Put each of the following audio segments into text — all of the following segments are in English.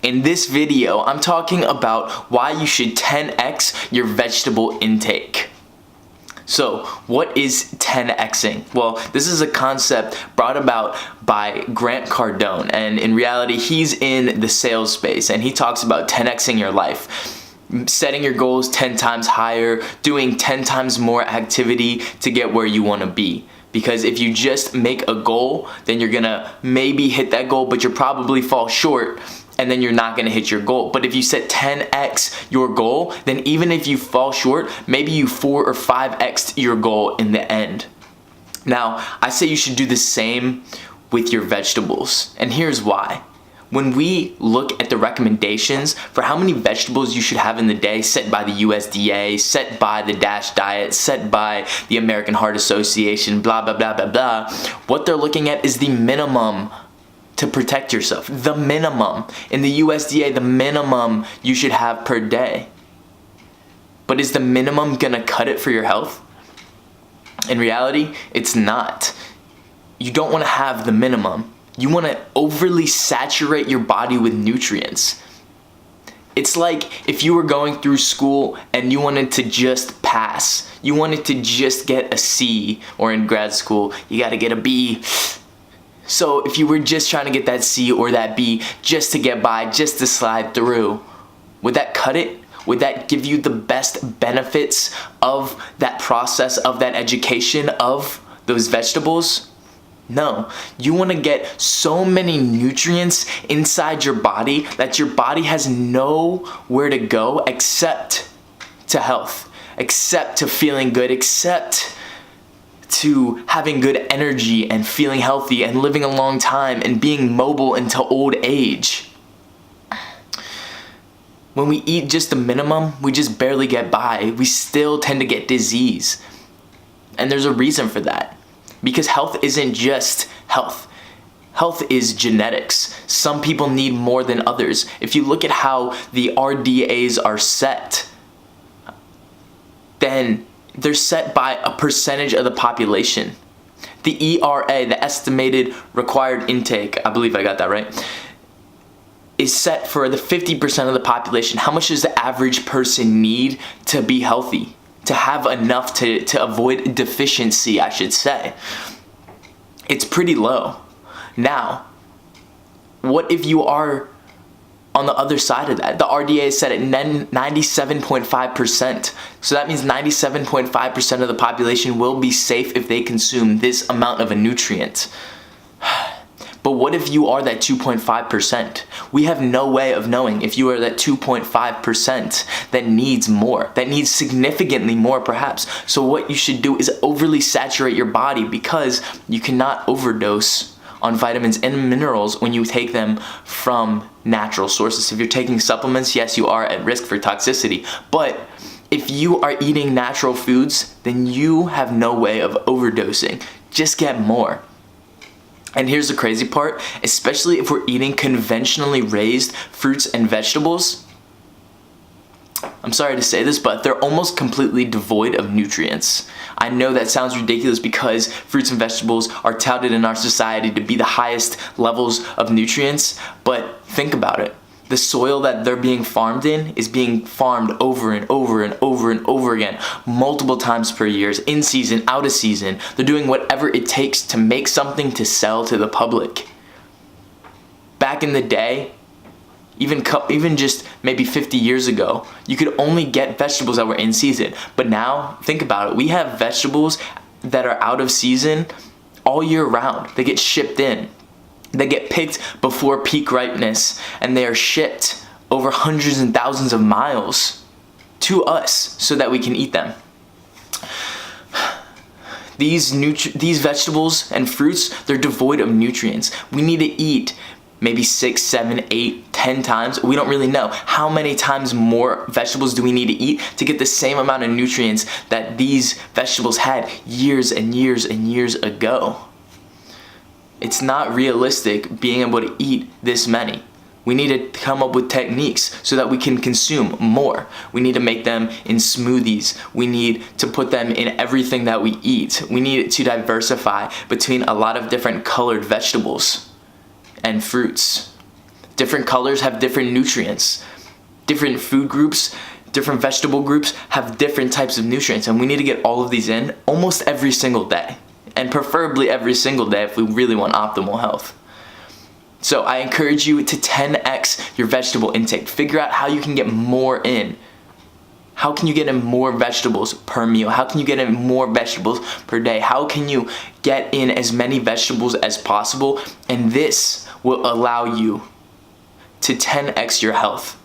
In this video, I'm talking about why you should 10x your vegetable intake. So, what is 10xing? Well, this is a concept brought about by Grant Cardone, and in reality, he's in the sales space, and he talks about 10xing your life. Setting your goals 10 times higher, doing 10 times more activity to get where you want to be. Because if you just make a goal, then you're gonna maybe hit that goal, but you'll probably fall short, and then you're not gonna hit your goal. But if you set 10x your goal, then even if you fall short, maybe you 4 or 5x your goal in the end. Now, I say you should do the same with your vegetables, and here's why. When we look at the recommendations for how many vegetables you should have in the day set by the USDA, set by the DASH diet, set by the American Heart Association, blah, blah, blah, blah, blah, what they're looking at is the minimum to protect yourself. The minimum. In the USDA, the minimum you should have per day. But is the minimum gonna cut it for your health? In reality, it's not. You don't wanna have the minimum. You want to overly saturate your body with nutrients. It's like if you were going through school and you wanted to just pass. You wanted to just get a C, or in grad school, you got to get a B. So if you were just trying to get that C or that B just to get by, just to slide through, would that cut it? Would that give you the best benefits of that process, of that education, of those vegetables? No, you want to get so many nutrients inside your body that your body has nowhere to go except to health, except to feeling good, except to having good energy and feeling healthy and living a long time and being mobile until old age. When we eat just the minimum, we just barely get by. We still tend to get disease. And there's a reason for that. Because health isn't just health. Health is genetics. Some people need more than others. If you look at how the RDAs are set, then they're set by a percentage of the population. The ERA, the estimated required intake, I believe I got that right, is set for the 50% of the population. How much does the average person need to be healthy? To have enough to avoid deficiency, I should say. It's pretty low. Now, what if you are on the other side of that? The RDA is set at 97.5%. So that means 97.5% of the population will be safe if they consume this amount of a nutrient. But what if you are that 2.5%? We have no way of knowing if you are that 2.5% that needs more, that needs significantly more perhaps. So what you should do is overly saturate your body, because you cannot overdose on vitamins and minerals when you take them from natural sources. If you're taking supplements, yes, you are at risk for toxicity. But if you are eating natural foods, then you have no way of overdosing. Just get more. And here's the crazy part, especially if we're eating conventionally raised fruits and vegetables, I'm sorry to say this, but they're almost completely devoid of nutrients. I know that sounds ridiculous because fruits and vegetables are touted in our society to be the highest levels of nutrients, but think about it. The soil that they're being farmed in is being farmed over and over and over and over again, multiple times per year, in season, out of season. They're doing whatever it takes to make something to sell to the public. Back in the day, even just maybe 50 years ago, you could only get vegetables that were in season. But now, think about it. We have vegetables that are out of season all year round. They get shipped in. They get picked before peak ripeness, and they are shipped over hundreds and thousands of miles to us so that we can eat them. These vegetables and fruits, they're devoid of nutrients. We need to eat maybe 6, 7, 8, 10 times. We don't really know. How many times more vegetables do we need to eat to get the same amount of nutrients that these vegetables had years and years and years ago? It's not realistic being able to eat this many. We need to come up with techniques so that we can consume more. We need to make them in smoothies. We need to put them in everything that we eat. We need to diversify between a lot of different colored vegetables and fruits. Different colors have different nutrients. Different food groups, different vegetable groups have different types of nutrients, and we need to get all of these in almost every single day, and preferably every single day if we really want optimal health. So I encourage you to 10x your vegetable intake. Figure out how you can get more in. How can you get in more vegetables per meal? How can you get in more vegetables per day? How can you get in as many vegetables as possible? And this will allow you to 10x your health.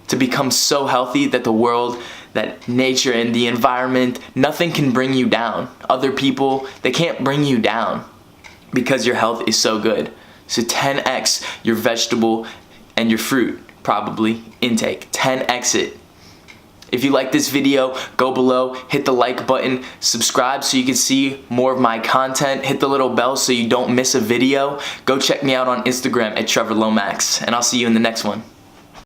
To become so healthy that the world, that nature and the environment, nothing can bring you down. Other people, they can't bring you down because your health is so good. So 10x your vegetable and your fruit, probably, intake. 10x it. If you like this video, go below, hit the like button, subscribe so you can see more of my content, hit the little bell so you don't miss a video. Go check me out on Instagram at Trevor Lomax, and I'll see you in the next one.